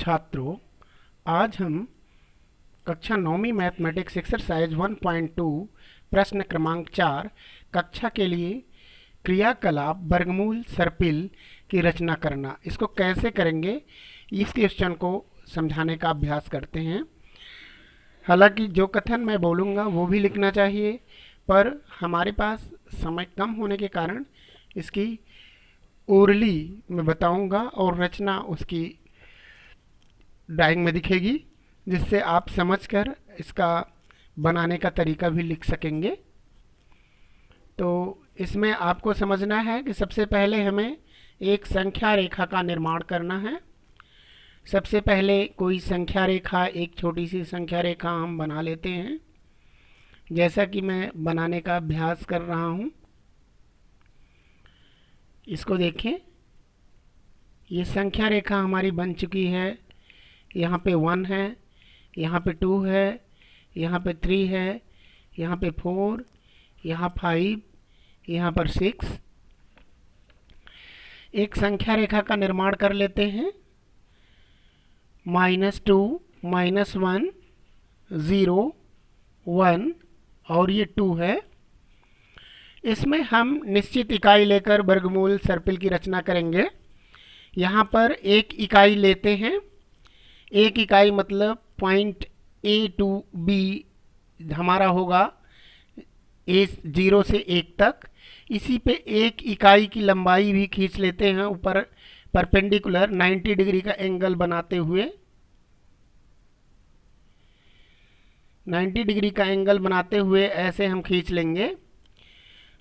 छात्रों, आज हम कक्षा 9वीं मैथमेटिक्स एक्सरसाइज 1.2 प्रश्न क्रमांक 4 कक्षा के लिए क्रियाकलाप वर्गमूल सर्पिल की रचना करना, इसको कैसे करेंगे इस क्वेश्चन को समझाने का अभ्यास करते हैं। हालांकि जो कथन मैं बोलूँगा वो भी लिखना चाहिए, पर हमारे पास समय कम होने के कारण इसकी ओरली मैं बताऊंगा और रचना उसकी ड्राइंग में दिखेगी, जिससे आप समझकर इसका बनाने का तरीका भी लिख सकेंगे। तो इसमें आपको समझना है कि सबसे पहले हमें एक संख्या रेखा का निर्माण करना है। सबसे पहले कोई संख्या रेखा, एक छोटी सी संख्या रेखा हम बना लेते हैं, जैसा कि मैं बनाने का अभ्यास कर रहा हूँ। इसको देखें, ये संख्या रेखा हमारी बन चुकी है। यहाँ पे 1 है, यहाँ पे 2 है, यहाँ पे 3 है, यहाँ पे 4, यहाँ 5, यहाँ पर 6। एक संख्या रेखा का निर्माण कर लेते हैं। -2, -1, 0, 1 और ये 2 है। इसमें हम निश्चित इकाई लेकर वर्गमूल सर्पिल की रचना करेंगे। यहाँ पर एक इकाई लेते हैं। एक इकाई मतलब पॉइंट A to B हमारा होगा A 0 से 1 तक। इसी पे एक इकाई की लंबाई भी खींच लेते हैं ऊपर परपेंडिकुलर 90 डिग्री का एंगल बनाते हुए। 90 डिग्री का एंगल बनाते हुए ऐसे हम खींच लेंगे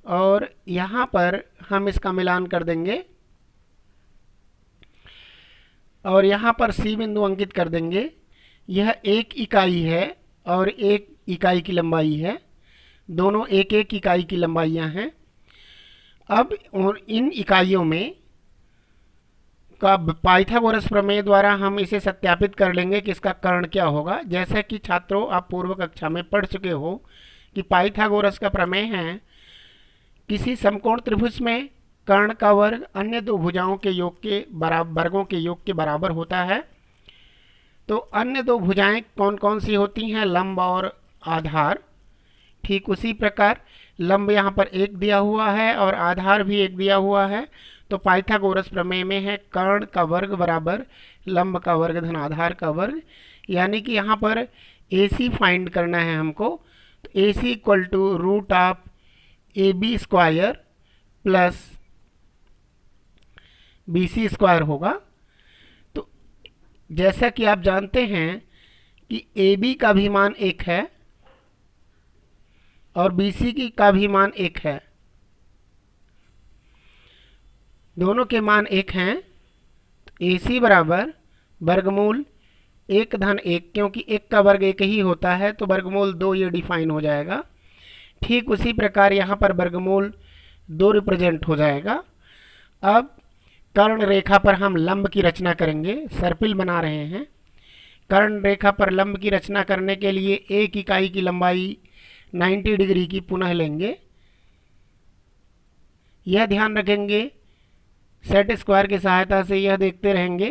और यहाँ पर हम इसका मिलान कर देंगे और यहाँ पर C बिंदु अंकित कर देंगे। यह एक इकाई है और एक इकाई की लंबाई है, दोनों एक एक इकाई की लंबाइयाँ हैं। अब और इन इकाइयों में का पाइथागोरस प्रमेय द्वारा हम इसे सत्यापित कर लेंगे कि इसका कर्ण क्या होगा। जैसा कि छात्रों आप पूर्व कक्षा में पढ़ चुके हो कि पाइथागोरस का प्रमेय है, किसी समकोण त्रिभुज में कर्ण का वर्ग अन्य दो भुजाओं के योग के वर्गों के योग के बराबर होता है। तो अन्य दो भुजाएं कौन कौन सी होती हैं? लंब और आधार। ठीक उसी प्रकार लंब यहाँ पर एक दिया हुआ है और आधार भी एक दिया हुआ है। तो पाइथागोरस प्रमेय में है कर्ण का वर्ग बराबर लंब का वर्ग धन आधार का वर्ग। यानी कि यहाँ पर AC फाइंड करना है हमको। तो AC equal to root of AB square plus BC square होगा। तो जैसा कि आप जानते हैं कि AB का भी मान 1 है और BC की का भी मान 1 है, दोनों के मान 1 हैं। तो AC बराबर वर्गमूल 1 धन 1, क्योंकि 1 का वर्ग 1 ही होता है तो वर्गमूल 2 ये डिफाइन हो जाएगा। ठीक उसी प्रकार यहाँ पर वर्गमूल 2 रिप्रेजेंट हो जाएगा। अब कर्ण रेखा पर हम लंब की रचना करेंगे, सर्पिल बना रहे हैं। कर्ण रेखा पर लंब की रचना करने के लिए एक इकाई की लंबाई 90 डिग्री की पुनः लेंगे। यह ध्यान रखेंगे, सेट स्क्वायर की सहायता से यह देखते रहेंगे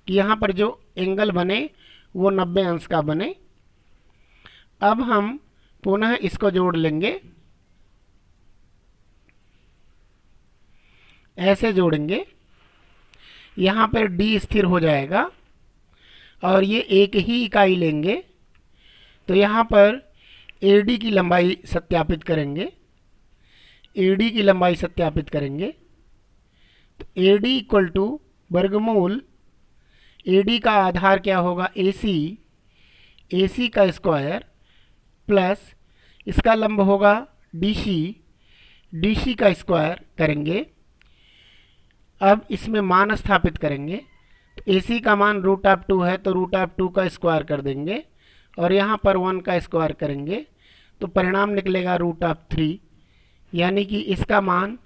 कि यहाँ पर जो एंगल बने वो 90 अंश का बने। अब हम पुनः इसको जोड़ लेंगे, ऐसे जोड़ेंगे। यहाँ पर D स्थिर हो जाएगा और ये एक ही इकाई लेंगे। तो यहाँ पर AD की लंबाई सत्यापित करेंगे, AD की लंबाई सत्यापित करेंगे। तो AD इक्वल टू वर्गमूल AD का आधार क्या होगा? AC का स्क्वायर प्लस इसका लंब होगा DC का स्क्वायर करेंगे। अब इसमें मान स्थापित करेंगे। तो AC का मान रूट ऑफ 2 है तो रूट ऑफ 2 का स्क्वायर कर देंगे और यहाँ पर 1 का स्क्वायर करेंगे तो परिणाम निकलेगा रूट ऑफ 3, यानी कि इसका मान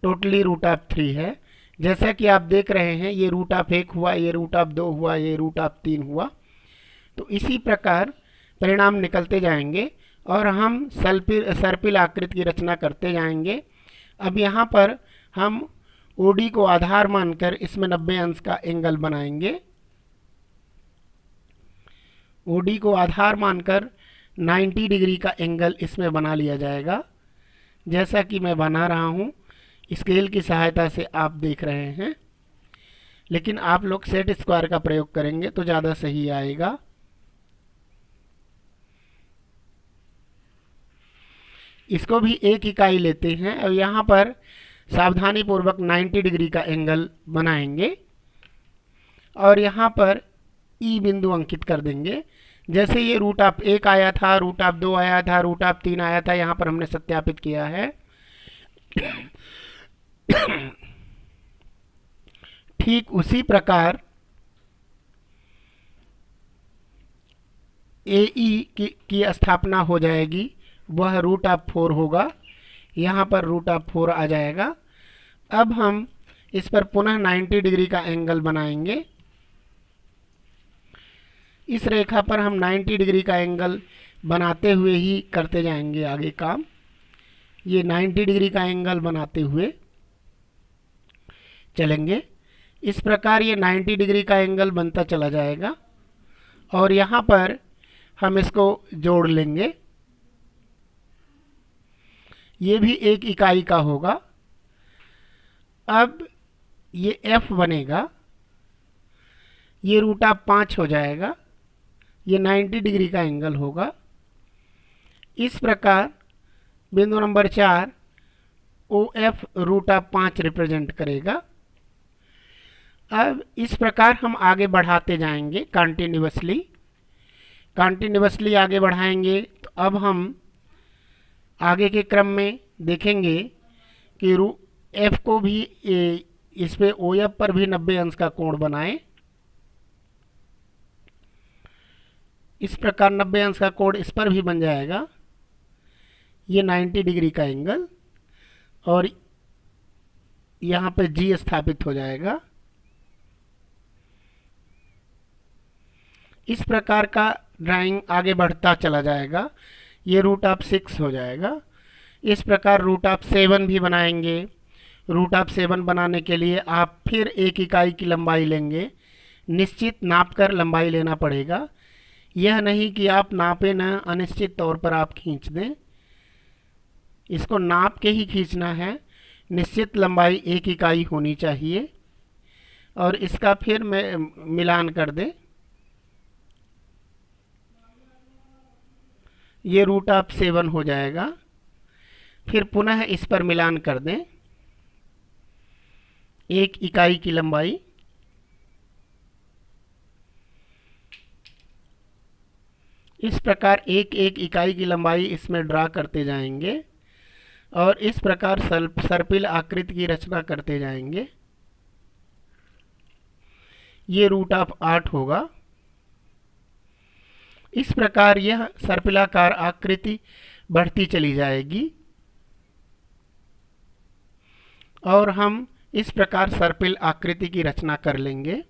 टोटली रूट ऑफ 3 है। जैसा कि आप देख रहे हैं, ये रूट ऑफ 1 हुआ, ये रूट ऑफ 2 हुआ, ये रूट ऑफ 3 हुआ। तो इसी प्रकार परिणाम निकलते जाएंगे और हम सर्पिल आकृति की रचना करते जाएंगे। अब यहाँ पर हम OD को आधार मानकर इसमें 90 अंश का एंगल बनाएंगे। ओडी को आधार मानकर 90 डिग्री का एंगल इसमें बना लिया जाएगा। जैसा कि मैं बना रहा हूँ, स्केल की सहायता से आप देख रहे हैं, लेकिन आप लोग सेट स्क्वायर का प्रयोग करेंगे तो ज़्यादा सही आएगा। इसको भी 1 इकाई लेते हैं और यहाँ पर सावधानी पूर्वक 90 डिग्री का एंगल बनाएंगे और यहाँ पर ई बिंदु अंकित कर देंगे। जैसे ये रूट ऑफ 1 आया था, रूट ऑफ 2 आया था, रूट ऑफ 3 आया था, यहाँ पर हमने सत्यापित किया है। ठीक उसी प्रकार ए ई की स्थापना हो जाएगी, वह रूट ऑफ 4 होगा। यहाँ पर रूट ऑफ 4 आ जाएगा। अब हम इस पर पुनः 90 डिग्री का एंगल बनाएंगे। इस रेखा पर हम 90 डिग्री का एंगल बनाते हुए ही करते जाएंगे आगे काम। ये 90 डिग्री का एंगल बनाते हुए चलेंगे। इस प्रकार ये 90 डिग्री का एंगल बनता चला जाएगा और यहाँ पर हम इसको जोड़ लेंगे। ये भी 1 इकाई का होगा। अब ये F बनेगा, ये रूट ऑफ 5 हो जाएगा, ये 90 डिग्री का एंगल होगा। इस प्रकार बिंदु number 4 OF root of 5 represent करेगा। अब इस प्रकार हम आगे बढ़ाते जाएंगे कंटिन्यूअसली आगे बढ़ाएंगे। तो अब हम आगे के क्रम में देखेंगे कि F को भी इस पे OF पर भी 90 अंश का कोण बनाएं। इस प्रकार 90 अंश का कोण इस पर भी बन जाएगा, ये 90 डिग्री का एंगल, और यहाँ पे G स्थापित हो जाएगा। इस प्रकार का ड्राइंग आगे बढ़ता चला जाएगा। ये रूट ऑफ 6 हो जाएगा। इस प्रकार रूट ऑफ 7 भी बनाएंगे। रूट ऑफ 7 बनाने के लिए आप फिर 1 इकाई की लंबाई लेंगे। निश्चित नाप कर लंबाई लेना पड़ेगा, यह नहीं कि आप नापे न, अनिश्चित तौर पर आप खींच दें। इसको नाप के ही खींचना है। निश्चित लंबाई 1 इकाई होनी चाहिए और इसका फिर मिलान कर दें। ये रूट ऑफ 7 हो जाएगा। फिर पुनः इस पर मिलान कर दें, 1 इकाई की लंबाई। इस प्रकार 1 इकाई की लंबाई इसमें ड्रा करते जाएंगे और इस प्रकार सर्पिल आकृति की रचना करते जाएंगे। ये रूट ऑफ 8 होगा। इस प्रकार यह सर्पिलाकार आकृति बढ़ती चली जाएगी और हम इस प्रकार सर्पिल आकृति की रचना कर लेंगे।